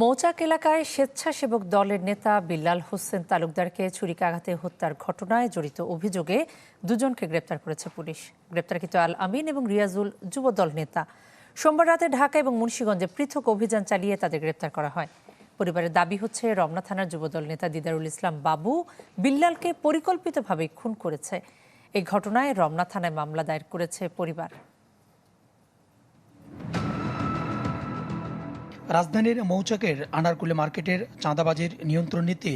মৌচাক এলাকায় স্বেচ্ছাসেবক দলের নেতা বিল্লাল হোসেন তালুকদারকে ছুরিকাঘাতে হত্যার ঘটনায় জড়িত অভিযোগে দুজনকে গ্রেপ্তার করেছে পুলিশ। গ্রেপ্তারকৃত আল আমিন এবং রিয়াজুল যুবদল নেতা। সোমবার রাতে ঢাকা এবং মুন্সিগঞ্জে পৃথক অভিযান চালিয়ে তাদের গ্রেপ্তার করা হয়। পরিবারের দাবি হচ্ছে রমনা থানার যুবদল নেতা দিদারুল ইসলাম বাবু বিল্লালকে পরিকল্পিতভাবে খুন করেছে। এই ঘটনায় রমনা থানায় মামলা দায়ের করেছে পরিবার। রাজধানীর মৌচাকের আনারকুলি মার্কেটের চাঁদাবাজির নিয়ন্ত্রণ নিতে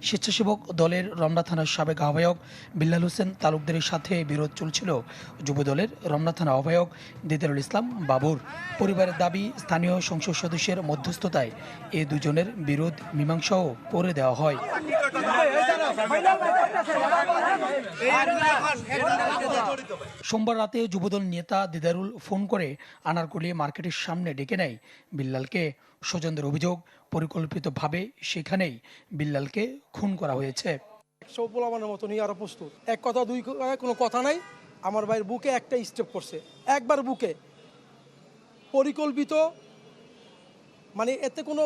স্বেচ্ছাসেবক দলের রমনা থানার সাবেক আহ্বায়ক বিল্লাল হোসেন তালুকদারের সাথে বিরোধ চলছিল যুবদলের রমনা থানা আহ্বায়ক দিদারুল ইসলাম বাবুর। পরিবারের দাবি, স্থানীয় সংসদ সদস্যের মধ্যস্থতায় এ দুজনের বিরোধ মীমাংসাও করে দেওয়া হয়। সোমবার রাতে যুবদল নেতা দিদারুল ফোন করে আনারকুলি মার্কেটের সামনে ডেকে নেয় বিল্লালকে। স্বজনদের অভিযোগ, পরিকল্পিতভাবে সেখানেই বিল্লালকে খুন করা হয়েছে। পোলাবানের মতো নিয়ে আরো প্রস্তুত, এক কথা দুই কোনো কথা নাই। আমার ভাইয়ের বুকে একটা স্টেপ করছে, একবার বুকে পরিকল্পিত, মানে এতে কোনো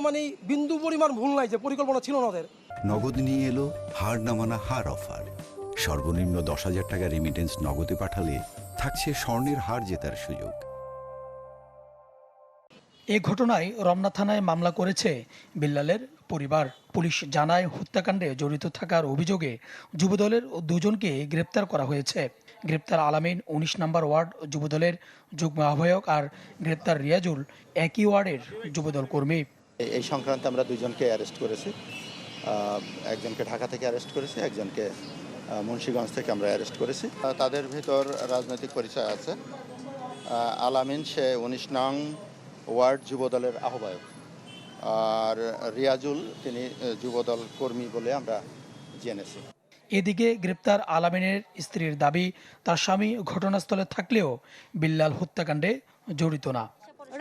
বিন্দু পরিমাণ ভুল নাই যে পরিকল্পনা ছিল না ওদের। নগদ নিয়ে এলো হার না মানা হার অফার। সর্বনিম্ন 10,000 টাকা রেমিটেন্স নগদে পাঠালে থাকছে স্বর্ণের হার জেতার সুযোগ। এ ঘটনায় রমনা থানায় মামলা করেছে বিল্লালের পরিবার। পুলিশ জানায়, হত্যাকাণ্ডে জড়িত থাকার অভিযোগে যুবদলের দুজনকে গ্রেপ্তার করা হয়েছে। গ্রেপ্তার আলামিন 19 নম্বর ওয়ার্ড যুবদলের যুগ্ম আহ্বায়ক, আর গ্রেপ্তার রিয়াজুল একই ওয়ার্ডের যুবদল কর্মী। এই সংক্রান্তে আমরা দুজনকে অ্যারেস্ট করেছি। একজনকে ঢাকা থেকে অ্যারেস্ট করেছি, একজনকে মুন্সিগঞ্জ থেকে আমরা অ্যারেস্ট করেছি। তাদের ভিতর রাজনৈতিক পরিচয় আছে। আলামিন সে 19 নং ওয়ার্ড যুবদলের আহ্বায়ক, আর রিয়াজুল তিনি যুবদল কর্মী বলে আমরা জেনেছি। এদিকে গ্রেপ্তার আলামিনের স্ত্রীর দাবি, তার স্বামী ঘটনাস্থলে থাকলেও বিল্লাল হত্যাকাণ্ডে জড়িত না।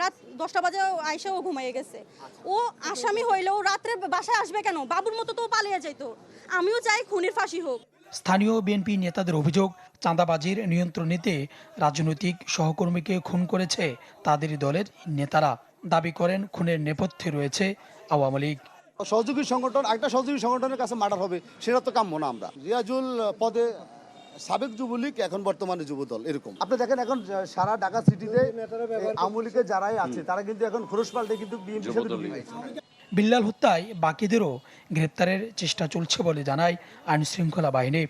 রাত 10টা বাজে আয়সাও ঘুমাইয়ে গেছে। ও আসামি হইলেও রাত্রে বাসায় আসবে কেন? বাবুর মতো তো পালিয়ে যাইতো। আমিও চাই খুনির ফাঁসি হোক। স্থানীয় বিএনপি নেতাদের অভিযোগ, চাঁদাবাজির নিয়ন্ত্রণ নিতে রাজনৈতিক সহকর্মীকে খুন করেছে তাদেরই দলের নেতারা। দাবি করেন, খুনের নেপথ্যে রয়েছে আওয়ামী লীগ। সহযোগী সংগঠন, একটা সহযোগী সংগঠনের কাছে মার্ডার হবে, সেটা তো কাম্য না। আমরা রিয়াজুল পদে সাবেক যুবলীগ, এখন বর্তমানে যুবদল, এরকম আপনি দেখেন। এখন সারা ঢাকা সিটিতে আওয়ামী লীগের যারাই আছে তারা কিন্তু এখন খরচ পাল্টে কিন্তু বিএনপির সাথে ঢুকে গেছে। বিল্লাল হত্যায় বাকিদেরও গ্রেপ্তারের চেষ্টা চলছে বলে জানায় আইন শৃঙ্খলা বাহিনী।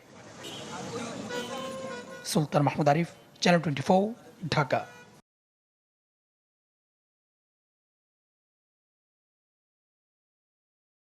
সুলতান মাহমুদ আরিফ, চ্যানেল 24, ঢাকা।